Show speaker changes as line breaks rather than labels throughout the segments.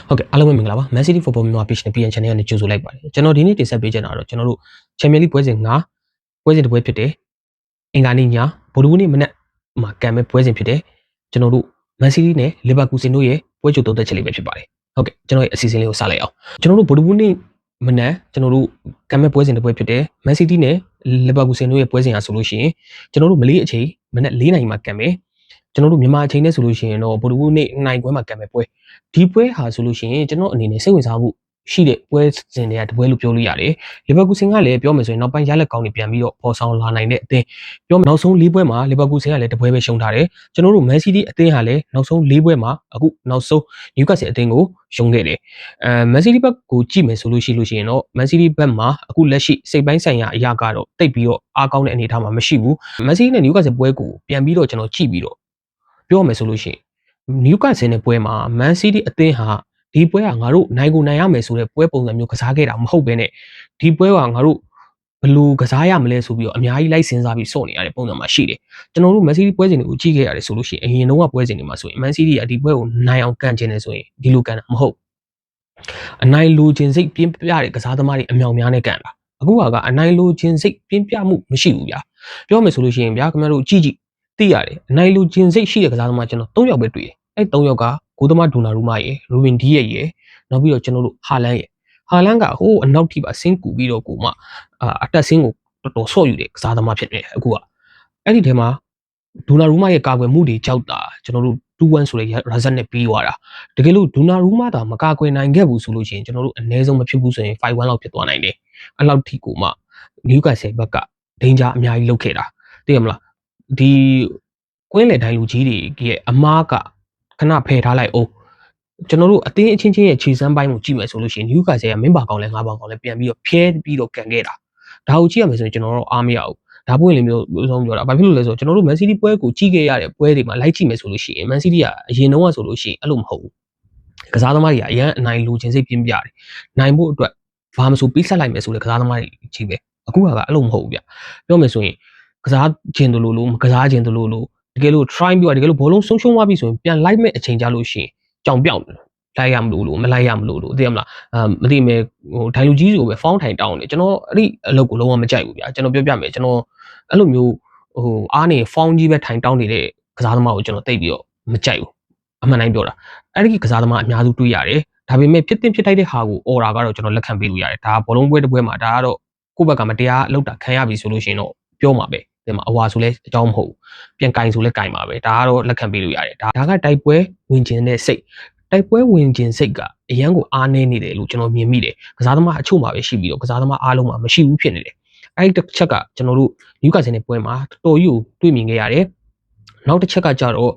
ဟုတ်ကဲ့အားလုံးပဲမင်္ဂလာပါ Man City Football မြန်မာ page နဲ့ PN channel နဲ့ကြိုဆိုလိုက်ပါတယ်ကျွန်တော်ဒီနေ့တင်ဆက်ပေးချင်တာတော့ကျွန်တော်တို့ Champions League ပွဲစဉ်9ပွဲစဉ်တစ်ပွဲဖြစ်တယ်အင်္ဂါနေ့ညဗုဒ္ဓဟူးနေ့မနက်မှာကံမဲ့ပွဲစဉ်ဖြစ်တယ်ကျွန်တော်တို့ Man City နဲ့ Liverpool တို့ရဲ့ပွဲကြိုသုံးသက်ချက်လေးပဲဖြစ်ပါတယ်ဟုတ်ကဲ့ကျွန်တော်ရဲ့အစီအစဉ်လေးကိုစလိုက်အောင်ကျွန်တော်တို့ဗုဒ္ဓဟူးနေ့မနက်ကျွန်တော်တို့ကံမဲ့ပွဲစဉ်တစ်ပွဲဖြစ်တယ် Man City နဲ့ Liverpool တို့ရဲ့ပွဲစဉ်ဟာဆိုလို့ရှိရင်ကျွန်တော်တို့မလေးအချိန်မနက်4နာရီမှာကံမဲ့ကျွန်တော်တို့မြန်မာအချိန်နဲ့ဆိုလို့ရှိရင်တော့ဗုဒ္ဓဟူးနေ့နိုင်ပွဲမှာကံမဲ့ပွဲဒီပွဲဟာဆိုလို့ရှိရင်ကျွန်တော်အနေနဲ့စိတ်ဝင်စားမှုရှိတဲ့ပွဲစဉ်တွေကတပွဲလို့ပြောလို့ရတယ်လီဗာပူးဆင်ကလည်းပြောမယ်ဆိုရင်နောက်ပိုင်းရလက်ကောင်းတွေပြန်ပြီးတော့ပေါ်ဆောင်လာနိုင်တဲ့အသင်းပြောနောက်ဆုံး၄ပွဲမှာလီဗာပူးဆင်ကလည်းတပွဲပဲရှုံးထားတယ်ကျွန်တော်တို့မန်စီးတီးအသင်းဟာလည်းနောက်ဆုံး၄ပွဲမှာအခုနောက်ဆုံးနျူကာဆယ်အသင်းကိုရှုံးခဲ့တယ်မန်စီးတီးဘက်ကိုကြည့်မယ်ဆိုလို့ရှိရင်တော့မန်စီးတီးဘက်မှာအခုလက်ရှိစိတ်ပိုင်းဆိုင်ရာအရာကတော့တိတ်ပြီးတော့အားကောင်းတဲ့အနေအထားမှာမရှိဘူးမန်စီးတီးနဲ့နျူကာဆယ်ပွဲကိုပြန်ပြီးတော့ကျွန်တော်ကြည့်ပြီးတော့ပြောမယ်ဆိုလို့ရှိရင်နျူကာဆယ်နဲ့ပွဲမှာမန်စီးတီးအသင်းဟာဒီပွဲကငါတို့နိုင်ကိုနိုင်ရမယ်ဆိုတဲ့ပွဲပုံစံမျိုးကစားခဲ့တာမဟုတ်ဘဲနဲ့ဒီပွဲကငါတို့ဘလို့ကစားရမလဲဆိုပြီးတော့အများကြီးလိုက်စဉ်းစားပြီးစော့နေရတဲ့ပုံစံမှာရှိတယ်ကျွန်တော်တို့မန်စီးတီးပွဲစဉ်တွေကိုကြည့်ခဲ့ရတယ်ဆိုလို့ရှိရင်အရင်တုန်းကပွဲစဉ်တွေမှာဆိုရင်မန်စီးတီးကဒီပွဲကိုနိုင်အောင်ကန်ချင်တယ်ဆိုရင်ဒီလိုကန်တာမဟုတ်အနိုင်လိုချင်စိတ်ပြင်းပြတဲ့ကစားသမားတွေအမြောင်များနဲ့ကန်တာအခုကအနိုင်လိုချင်စိတ်ပြင်းပြမှုမရှိဘူးဗျာပြောမယ်ဆိုလို့ရှိရင်ဗျာခင်ဗျားတို့ကြည့်သိရတယ်အနိုင်လိုချင်စိတ်ရှိတဲ့ကစားသမားကျွန်တော်၃ယောက်ပဲတွေ့တယ်အဲ့၃ယောက်ကကိုသမားဒူနာရူမာရယ်ရူဘင်ဒီယက်ရယ်နောက်ပြီးတော့ကျွန်တော်တို့ဟာလန်ရယ်ဟာလန်ကဟိုးအနောက်ထိပါဆင်းကူပြီးတော့ကိုမှအတက်ဆင်းကိုတော်တော်ဆော့ယူတဲ့ကစားသမားဖြစ်နေတယ်အခုကအဲ့ဒီထဲမှာဒူနာရူမာရဲ့ကာကွယ်မှုတွေကြောက်တာကျွန်တော်တို့2-1ဆိုတဲ့ရာဇတ်နဲ့ပြီးသွားတာတကယ်လို့ဒူနာရူမာသာမကာကွယ်နိုင်ခဲ့ဘူးဆိုလို့ရှိရင်ကျွန်တော်တို့အနည်းဆုံးမဖြစ်ဘူးဆိုရင်5-1လောက်ဖြစ်သွားနိုင်တယ်အဲ့လောက်ထိကိုမှနျူကာဆယ်ဘက်ကဒိန်ဂျာအများကြီးလုတ်ခဲ့တာသိရမလားဒီကွင်းလေတိုင်းလူကြီးတွေရဲ့အမားကခဏဖယ်ထားလိုက်အောင်ကျွန်တော်တို့အတင်းအချင်းချင်းရဲ့ခြေစမ်းပိုင်းကိုကြည့်မယ်ဆိုလို့ရှိရင်နျူကာဆယ်ကမင်းပါကောင်လဲငါးပါကောင်လဲပြန်ပြီးတော့ဖျဲပြီးတော့ကန်ခဲ့တာဒါကိုကြည့်ရမယ်ဆိုရင်ကျွန်တော်တို့အားမရဘူးဒါပွင့်လေမျိုးဆုံးပြောတာဘာဖြစ်လို့လဲဆိုတော့ကျွန်တော်တို့မန်စီးတီးပွဲကိုကြည့်ခဲ့ရတဲ့ပွဲတွေမှာလိုက်ကြည့်မယ်ဆိုလို့ရှိရင်မန်စီးတီးကအရင်တုန်းကဆိုလို့ရှိရင်အဲ့လိုမဟုတ်ဘူးကစားသမားတွေကအရန်အနိုင်လိုချင်စိတ်ပြင်းပြတယ်နိုင်ဖို့အတွက်ဘာမဆိုပြီးဆက်လိုက်မယ်ဆိုတဲ့ကစားသမားတွေကြီးပဲအခုကအဲ့လိုမဟုတ်ဘူးဗျပြောမယ်ဆိုရင်ကစားခြင်းတို့လို့မကစားခြင်းတို့လို့တကယ်လို့ try ပြီးတော့တကယ်လို့ဘောလုံးဆုံးရှုံးသွားပြီဆိုရင်ပြန်လိုက်မဲ့အချိန်ကြလို့ရှိရင်ကြောင်ပြောက်လိုက်ရမလို့မလိုက်ရမလို့သိရမလားမသိမယ်ဟိုဒိုင်လူကြီးဆိုပဲဖောင်းထိုင်တောင်းတယ်ကျွန်တော်အဲ့ဒီအလုပ်ကိုလုံးဝမကြိုက်ဘူးဗျာကျွန်တော်ပြောပြမယ်ကျွန်တော်အဲ့လိုမျိုးဟိုအားနေဖောင်းကြီးပဲထိုင်တောင်းနေတဲ့ကစားသမားကိုကျွန်တော်တိတ်ပြီးတော့မကြိုက်ဘူးအမှန်တိုင်းပြောတာအဲ့ဒီကစားသမားအများစုတွေ့ရတယ်ဒါပေမဲ့ဖြစ်တင်ဖြစ်ထိုက်တဲ့ဟာကိုအော်တာကတော့ကျွန်တော်လက်ခံပေးလို့ရတယ်ဒါဘောလုံးပွဲတစ်ပွဲမှာဒါကတော့ကိုယ့်ဘက်ကမတရားလောက်တာခံရပြီဆိုလို့ရှိရင်တော့ပြောမှာပဲဒီမှာအဝါဆိုလဲအကြောင်းမဟုတ်ဘူးပြန်ကင်ဆိုလဲကင်ပါပဲဒါကတော့လက်ခံပေးလို့ရတယ်ဒါကတိုက်ပွဲဝင်ခြင်းတဲ့စိတ်တိုက်ပွဲဝင်ခြင်းစိတ်ကအရန်ကိုအားနည်းနေတယ်လို့ကျွန်တော်မြင်မိတယ်ကစားသမားအချို့မှာပဲရှိပြီးတော့ကစားသမားအားလုံးမှာမရှိဘူးဖြစ်နေတယ်အဲ့ဒီတစ်ချက်ကကျွန်တော်တို့နျူကာဆယ်နဲ့ပွဲမှာတော်တော်ကြီးကိုတွေ့မြင်ခဲ့ရတယ်နောက်တစ်ချက်ကကြတော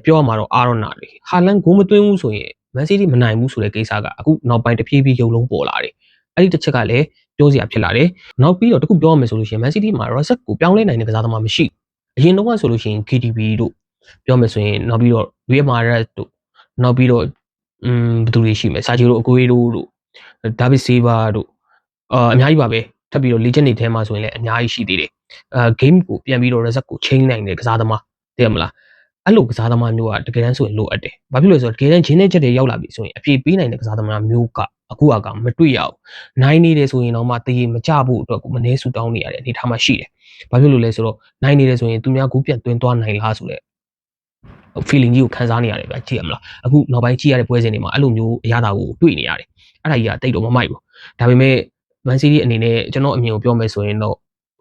့ပြောရမှာတော့အာရောနာလေဟာလန်ဂိုးမသွင်းဘူးဆိုရင်မန်စီးတီးမနိုင်ဘူးဆိုတဲ့ကိစ္စကအခုနောက်ပိုင်းတဖြည်းဖြည်းရုံလုံးပေါ်လာတယ်အဲ့ဒီတစ်ချက်ကလည်းပြောစရာဖြစ်လာတယ်နောက်ပြီးတော့တခုပြောရမယ်ဆိုလို့ရှိရင်မန်စီးတီးမှာရော့ဆက်ကိုပြောင်းလဲနိုင်တဲ့ကစားသမားမရှိအရင်တော့ဆိုလို့ရှိရင် KDB တို့ပြောမယ်ဆိုရင်နောက်ပြီးတော့ Real Madrid တို့နောက်ပြီးတော့ဘယ်သူတွေရှိမလဲစာဂျီရိုအကွေးတို့ဒါဗစ်ဆေးဗာတို့အများကြီးပါပဲထပ်ပြီးတော့ legend တွေထဲမှာဆိုရင်လည်းအများကြီးရှိသေးတယ်game ကိုပြန်ပြီးတော့ reset ကို change နိုင်တဲ့ကစားသမားသိရမလားအဲ့လိုကစားသမားမျိုးကတကယ်တမ်းဆိုရင်လိုအပ်တယ်။ဘာဖြစ်လို့လဲဆိုတော့တကယ်တမ်းဂျင်းနဲ့ချက်တွေရောက်လာပြီဆိုရင်အပြေပေးနိုင်တဲ့ကစားသမားမျိုးကအခုကမတွေ့ရဘူး။နိုင်နေတယ်ဆိုရင်တော့မှတရေမကြဖို့အတွက်ကိုမနှဲဆူတောင်းနေရတဲ့အနေထားမှရှိတယ်။ဘာဖြစ်လို့လဲဆိုတော့နိုင်နေတယ်ဆိုရင်သူများကူးပြန်သွင်းသွားနိုင်လားဆိုတဲ့ feeling ကြီးကိုခံစားနေရတယ်ဗျာကြည့်ရမလား။အခုနောက်ပိုင်းကြည့်ရတဲ့ပွဲစဉ်တွေမှာအဲ့လိုမျိုးအရာတာကိုတွေ့နေရတယ်။အဲ့ဒါကြီးကတိတ်တော့မမိုက်ဘူး။ဒါပေမဲ့မန်စီးတီးအနေနဲ့ကျွန်တော်အမြင်ကိုပြောမယ်ဆိုရင်တော့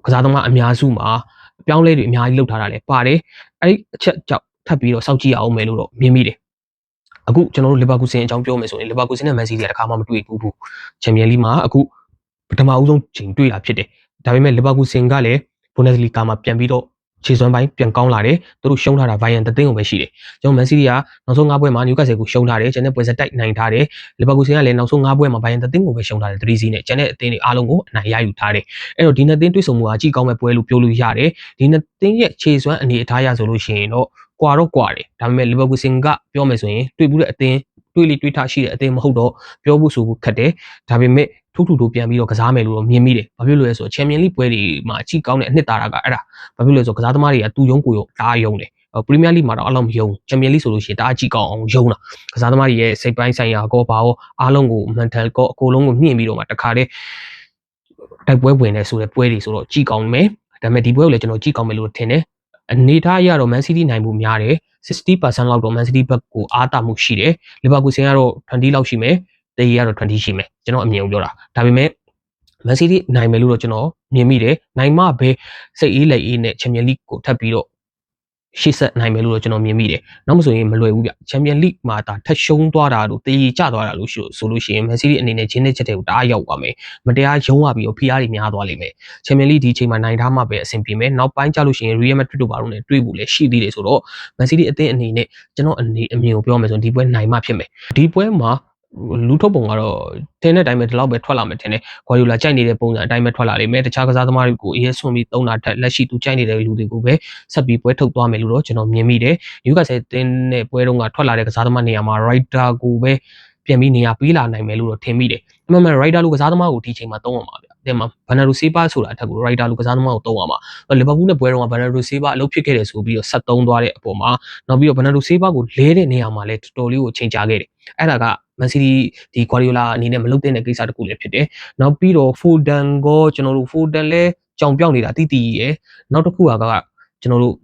ကစားသမားအများစုမှာအပြောင်းလဲတွေအများကြီးလုပ်ထားတာလည်းပါတယ်။အဲ့ဒီအချက်ကြောင့်ထပ်ပြီးတော့စောင့်ကြည့်ရအောင်မယ်လို့တော့မြင်မိတယ်အခုကျွန်တော်တို့လီဗာပူးဆင်အကြောင်းပြောမယ်ဆိုရင်လီဗာပူးဆင်နဲ့မန်စီးတီးကတခါမှမတွေ့ဘူးချန်ပီယံလိမှာအခုပထမအဦးဆုံးချိန်တွေ့တာဖြစ်တယ်ဒါပေမဲ့လီဗာပူးဆင်ကလည်းဘွန်ဒက်စလီဂါမှာပြန်ပြီးတော့ခြေစွမ်းပိုင်းပြန်ကောင်းလာတယ်သူတို့ရှုံးထားတာဗိုင်ယန်တသိန်းကိုပဲရှိတယ်ကျွန်တော်မန်စီးတီးကနောက်ဆုံး၅ပွဲမှာနျူကာဆယ်ကိုရှုံးထားတယ်ကျန်တဲ့ပွဲဆက်တိုက်နိုင်ထားတယ်လီဗာပူးဆင်ကလည်းနောက်ဆုံး၅ပွဲမှာဗိုင်ယန်တသိန်းကိုပဲရှုံးထားတယ်3စီးနဲ့ကျန်တဲ့အသင်းတွေအားလုံးကိုအနိုင်ရယူထားတယ်အဲ့တော့ဒီနှစ်သင်းတွေ့ဆုံမှုကအကြည့်ကောင်းမဲ့ပွဲလို့ပြောလို့ရတယ်ဒီနှစ်သင်းရဲ့ခြေစွမ်းအနေအထားရဆိုလို့ရှိရင်တော့ကွာတော့ကွာတယ်ဒါပေမဲ့လီဗာပူးဆင်ကပြောမယ်ဆိုရင်တွေ့ဘူးတဲ့အသင်းတွေ့လိတွေ့ထားရှိတဲ့အသင်းမဟုတ်တော့ပြောဖို့ဆိုဖို့ခက်တယ်ဒါပေမဲ့ထူးထူတို့ပြန်ပြီးတော့ကစားမယ်လို့တော့မြင်မိတယ်ဘာဖြစ်လို့လဲဆိုတော့ချန်ပီယံလိပွဲတွေမှာအကြည့်ကောင်းတဲ့အနှစ်သာရကအဲ့ဒါဘာဖြစ်လို့လဲဆိုတော့ကစားသမားတွေကသူ့ယုံကိုယ်ရောအားယုံတယ် ပရီးမီးယားလိမှာတော့အလုံးမယုံချန်ပီယံလိဆိုလို့ရှိရင်တအားကြည့်ကောင်းအောင်ယုံတာကစားသမားတွေရဲ့စိတ်ပိုင်းဆိုင်ရာကောဘာရောအားလုံးကို mental ကောအကုန်လုံးကိုမြင့်ပြီးတော့မှတခါတည်းတိုက်ပွဲဝင်နေဆိုတဲ့ပွဲတွေဆိုတော့ကြည့်ကောင်းမယ်ဒါပေမဲ့ဒီပွဲကိုလည်းကျွန်တော်ကြည့်ကောင်းမယ်လို့ထင်တယ်အနေထားအရတော့ Man City နိုင်မှုများတယ် 60% လောက်တော့ Man City ဘက်ကိုအားတာမှုရှိတယ် Liverpool ဆင်ကတော့20လောက်ရှိမယ်တေးကတော့20ရှိမယ်ကျွန်တော်အမြင်ကိုပြောတာဒါပေမဲ့ Man City နိုင်မယ်လို့တော့ကျွန်တော်မြင်မိတယ်နိုင်မှပဲစိတ်အေးလက်အေးနဲ့ Champions League ကိုထပ်ပြီးတော့ရှေ့ဆက်နိုင်မယ်လို့တော့ကျွန်တော်မြင်မိတယ်နောက်မဆိုရင်မလွယ်ဘူးဗျ Champions League မှာဒါထက်ရှုံးသွားတာတို့တေးကျသွားတာလို့ဆိုလို့ရှိရင် Man City အနေနဲ့ဂျင်းတဲ့ချက်တွေကိုတအားရောက်သွားမယ်မတရားရုံးသွားပြီးတော့ဖိအားတွေများသွားလိမ့်မယ် Champions League ဒီအချိန်မှာနိုင်ထားမှပဲအဆင်ပြေမယ်နောက်ပိုင်းကျလို့ရှိရင် Real Madrid တို့ဘာလို့လဲတွေ့ဖို့လည်းရှိသေးတယ်ဆိုတော့ Man City အသင်းအနေနဲ့ကျွန်တော်အမြင်ကိုပြောမယ်ဆိုရင်ဒီပွဲနိုင်မှဖြစ်မယ်ဒီပွဲမှာလူထုတ်ပုံကတော့တင်းတဲ့အတိုင်းပဲဒီလောက်ပဲထွက်လာမယ်ထင်တယ်။ Guardiola ကြိုက်နေတဲ့ပုံစံအတိုင်းပဲထွက်လာလိမ့်မယ်။တခြားကစားသမားတွေကိုအေးဆွန့်ပြီးသုံးတာထက်လက်ရှိသူကြိုက်နေတဲ့လူတွေကိုပဲဆက်ပြီးပွဲထုတ်သွားမယ်လို့တော့ကျွန်တော်မြင်မိတယ်။ Newcastle တင်းတဲ့ပွဲတုန်းကထွက်လာတဲ့ကစားသမားနေရာမှာ Rider ကိုပဲပြန်ပြီးနေရာပေးလာနိုင်မယ်လို့တော့ထင်မိတယ်။အမှန်မှန် Rider လိုကစားသမားကိုဒီချိန်မှာသုံးအောင်ပါဗျ။တဲ့မှာ Bernardo Silva ဆိုတာအထက်ကို Rider လိုကစားသမားကိုသုံးအောင်ပါ။ Liverpool နဲ့ပွဲတုန်းက Bernardo Silva အလုပ်ဖြစ်ခဲ့တယ်ဆိုပြီးတော့ဆက်သုံးသွားတဲ့အပေါ်မှာနောက်ပြီးတော့ Bernardo Silva ကိုလဲတဲ့နေရာမှာလည်းတော်တော်လေးကိုချိန်ချခဲ့တယ်။အဲ့ဒါက Man City ဒီ Guardiola အနေနဲ့မလုပ်တဲ့ကိစ္စတစ်ခုလည်းဖြစ်တယ်။နောက်ပြီးတော့ Foden ကိုကျွန်တော်တို့ Foden လည်းကြောင်ပြောက်နေတာတိတိရဲ့။နောက်တစ်ခုကကျွန်တော်တို့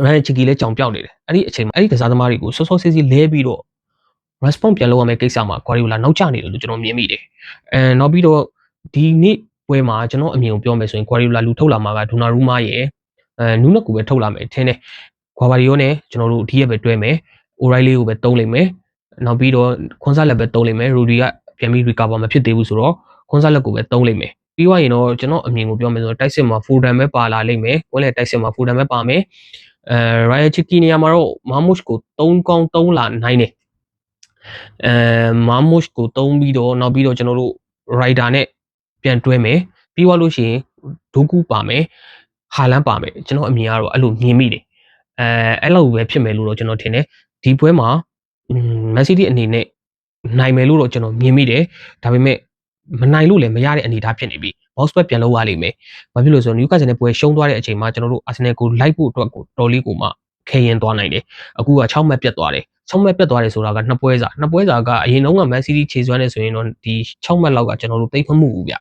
Ryan Chiki လည်းကြောင်ပြောက်နေတယ်။အဲ့ဒီအချိန်မှာအဲ့ဒီကစားသမားတွေကိုစောစောစီးစီးလဲပြီးတော့ response ပြန်လုပ်ရမယ့်ကိစ္စမှာ Guardiola နောက်ကျနေတယ်လို့ကျွန်တော်မြင်မိတယ်။နောက်ပြီးတော့ဒီနေ့ပွဲမှာကျွန်တော်အမြင်ကိုပြောမယ်ဆိုရင် Guardiola လူထုတ်လာမှာက Donnarumma ရဲ့နူးနက်ကိုပဲထုတ်လာမယ်ထင်တယ်။ Guardiola နဲ့ကျွန်တော်တို့ဒီရက်ပဲတွဲမယ်။ O'Reilly ကိုပဲသုံးလိမ့်မယ်။နောက်ပြီးတော့ခွန်ဆာလက်ပဲသုံးလိမ့်မယ်။ Rudy ကပြန်ပြီး recover မဖြစ်သေးဘူးဆိုတော့ခွန်ဆာလက်ကိုပဲသုံးလိမ့်မယ်။ပြီးသွားရင်တော့ကျွန်တော်အမြင်ကိုပြောမယ်ဆိုတော့တိုက်စစ်မှာ Foden ပဲပါလာလိမ့်မယ်။ကိုယ်လည်းတိုက်စစ်မှာ Foden ပဲပါမယ်။ Ryan Chiki နေရာမှာတော့ Marmoush ကို3ကောင်း3လာနိုင်တယ်။ Marmoush ကိုသုံးပြီးတော့နောက်ပြီးတော့ကျွန်တော်တို့ Rider နဲ့ပြန်တွဲမယ်။ပြီးသွားလို့ရှိရင် Doku ပါမယ်။ဟာလန်ပါမယ်။ကျွန်တော်အမြင်ကတော့အဲ့လိုမြင်မိတယ်။အဲ့လိုပဲဖြစ်မယ်လို့တော့ကျွန်တော်ထင်တယ်။ဒီပွဲမှာMan City အနေနဲ့နိုင်မယ်လို့တော့ကျွန်တော်မြင်မိတယ်ဒါပေမဲ့မနိုင်လို့လည်းမရတဲ့အနေအထားဖြစ်နေပြီ box back ပြန်လုပ်ရလိမ့်မယ်ဘာဖြစ်လို့ဆိုတော့ Newcastle နဲ့ပွဲရှုံးသွားတဲ့အချိန်မှာကျွန်တော်တို့ Arsenal ကိုလိုက်ဖို့အတွက်ကိုတော်လေးကိုမှခဲရင်သွားနိုင်တယ်အခုက6မှတ်ပြတ်သွားတယ်6မှတ်ပြတ်သွားတယ်ဆိုတာကနှစ်ပွဲစာကအရင်တုန်းက Man City ခြေစွမ်းနေဆိုရင်တော့ဒီ6မှတ်လောက်ကကျွန်တော်တို့သိမမှုဘူးဗျ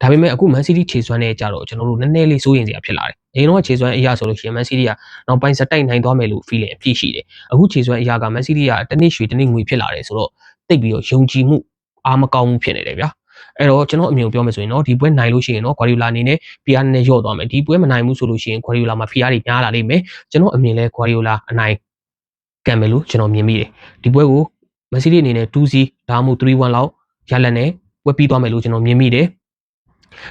ဒါပေမဲ့အခု Man City ခြေစွမ်းနေကြတော့ကျွန်တော်တို့နည်းနည်းလေးစိုးရင်စရာဖြစ်လာတယ်အရင်တော့ခြေစွမ်းအရာဆိုလို့ရှိရင် Man City ကနောက်ပိုင်းစတိုက်နိုင်သွားမယ်လို့ feeling အပြည့်ရှိတယ်အခုခြေစွမ်းအရာက Man City ကတနည်းရွှေတနည်းငွေဖြစ်လာတယ်ဆိုတော့တိတ်ပြီးတော့ယုံကြည်မှုအားမကောင်းမှုဖြစ်နေတယ်ဗျာအဲ့တော့ကျွန်တော်အမြင်ကိုပြောမယ်ဆိုရင်တော့ဒီပွဲနိုင်လို့ရှိရင်တော့ Guardiola အနေနဲ့ PR နဲ့ရော့သွားမယ်ဒီပွဲမနိုင်ဘူးဆိုလို့ရှိရင် Guardiola မှာ PR တွေများလာလိမ့်မယ်ကျွန်တော်အမြင်လဲ Guardiola အနိုင်ကန်မယ်လို့ကျွန်တော်မြင်မိတယ်ဒီပွဲကို Man City အနေနဲ့ 2-0 ဒါမှမဟုတ် 3-1 လောက်ရလတ်နဲ့ပွဲပြီးသွားမယ်လို့ကျွန်တော်မြင်မိတယ်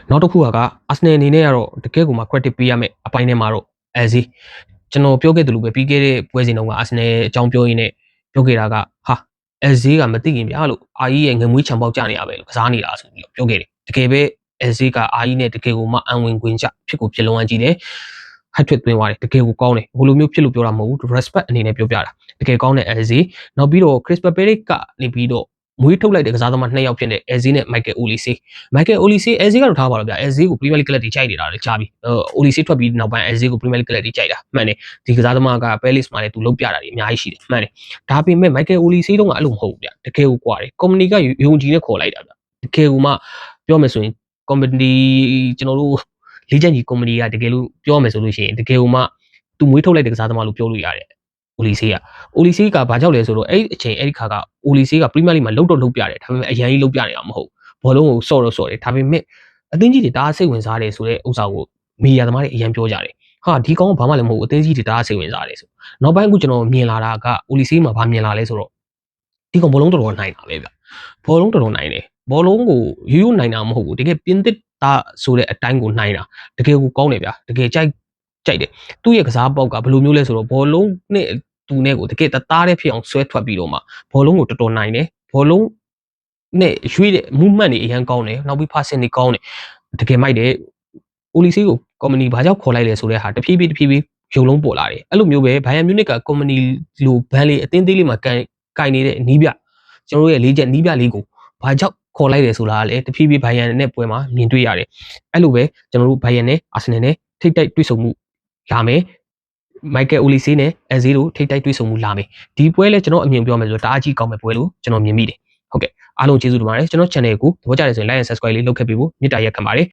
နောက်တစ်ခုက Arsenal အနေနဲ့ကတော့တကယ်ကိုမှ credit ပေးရမယ်အပိုင်းထဲမှာတော့ Eze ကျွန်တော်ပြောခဲ့သလိုပဲပြီးခဲ့တဲ့ပွဲစဉ်တုန်းက Arsenal အကြောင်းပြောရင်းနဲ့ပြောခဲ့တာကဟာEze ကမသိခင်ဗျာလို့အာကြီးရဲ့ငမွေးချံပေါက်ကြနေရပဲလို့ကစားနေတာဆိုပြီးပြောခဲ့တယ်တကယ်ပဲ Eze ကအာကြီးနဲ့တကယ်ကိုမှအံဝင်ခွင့်ကြဖြစ်ကိုဖြစ်လုံးဝကြည့်တယ် hat-trick သွင်းသွားတယ်တကယ်ကိုကောင်းတယ်ဟိုလိုမျိုးဖြစ်လို့ပြောတာမဟုတ်ဘူး respect အနေနဲ့ပြောပြတာတကယ်ကောင်းတဲ့ Eze နောက်ပြီးတော့ Crystal Palace ကနေပြီးတော့မွေးထုတ်လိုက်တဲ့ကစားသမား2ယောက်ဖြစ်တဲ့ Eze နဲ့ Michael Olise Eze ကတော့ထားပါတော့ဗျာ Eze ကို Premier League ကလပ်တွေကြိုက်နေတာလေကြားပြီOlise ထွက်ပြီးနောက်ပိုင်း Eze ကို Premier League ကလပ်တွေကြိုက်တာမှန်တယ်ဒီကစားသမားက Palace မှာလည်းသူလုံးပြတာတွေအများကြီးရှိတယ်မှန်တယ်ဒါပေမဲ့ Michael Olise တုန်းကအဲ့လိုမဟုတ်ဘူးဗျတကယ်ကိုကွာတယ် company ကယုံကြည်နဲ့ခေါ်လိုက်တာဗျတကယ်ကိုမှပြောမယ်ဆိုရင် company ကျွန်တော်တို့လေးချက်ကြီး company ကတကယ်လို့ပြောမယ်ဆိုလို့ရှိရင်တကယ်ကိုမှသူမွေးထုတ်လိုက်တဲ့ကစားသမားလို့ပြောလို့ရတယ်Olise ကဘာကြောက်လဲဆိုတော့အဲ့အချိန်အဲ့ဒီခါက Olise က Premier League မှာလုံးတော့လုံးပြတယ်ဒါပေမဲ့အရန်ကြီးလုံးပြနေတာမဟုတ်ဘောလုံးကိုစော့တယ်ဒါပေမဲ့အသင်းကြီးတွေတအားစိတ်ဝင်စားတယ်ဆိုတဲ့ဥစ္စာကိုမီဒီယာသမားတွေအရန်ပြောကြတယ်ဟာဒီကောင်ကဘာမှလည်းမဟုတ်ဘူးအသင်းကြီးတွေတအားစိတ်ဝင်စားတယ်ဆိုနောက်ပိုင်းအခုကျွန်တော်မြင်လာတာက Olise မှာဘာမြင်လာလဲဆိုတော့ဒီကောင်ဘောလုံးတော်တော်နိုင်တာပဲဗျဘောလုံးတော်တော်နိုင်တယ်ဘောလုံးကိုရိုးနိုင်တာမဟုတ်ဘူးတကယ်ပြင်သစ်သားဆိုတဲ့အတိုင်းကိုနိုင်တာတကယ်ကိုကောင်းတယ်ဗျတကယ်ကြိုက်တယ်သူ့ရဲ့ကစားပေါက်ကဘယ်လိုမျိုးလဲဆိုတော့ဘောလုံးနဲ့သူနဲ့ကိုတကယ်တသားတည်းဖြစ်အောင်ဆွဲထွက်ပြီးတော့မှဘောလုံးကိုတော်တော်နိုင်တယ်ဘောလုံးနဲ့ရွေးတဲ့ movement တွေအရန်ကောင်းတယ်နောက်ပြီး passing တွေကောင်းတယ်တကယ်မိုက်တယ် Olise ကို company ဘာကြောင့်ခေါ်လိုက်လဲဆိုတဲ့ဟာတဖြည်းဖြည်းရုံလုံးပေါ်လာတယ်အဲ့လိုမျိုးပဲ Bayern Munich က company လိုဘန်လေးအတင်းသေးလေးမှာကန်နေတဲ့နီးပြကျွန်တော်တို့ရဲ့၄ချက်နီးပြလေးကိုဘာကြောင့်ခေါ်လိုက်တယ်ဆိုတာကလည်းတဖြည်းဖြည်း Bayern နဲ့ပွဲမှာမြင်တွေ့ရတယ်အဲ့လိုပဲကျွန်တော်တို့ Bayern နဲ့ Arsenal နဲ့ထိတ်တိုက်တွေ့ဆုံမှုလာမယ် မိုက်ကယ်အိုလီဆေးနဲ့အဇီးတို့ထိတ်တိုက်တွေ့ဆုံမှုလာမယ်ဒီပွဲလဲကျွန်တော်အမြင်ပြောမယ်ဆိုတော့တအားကြီးကောင်းမဲ့ပွဲလို့ကျွန်တော်မြင်မိတယ်ဟုတ်ကဲ့အားလုံးကျေးဇူးတင်ပါတယ်ကျွန်တော် channel ကိုသဘောကျတယ်ဆိုရင် like and subscribe လေးလုပ်ခဲ့ပေးဖို့မေတ္တာရက်ခံပါတယ်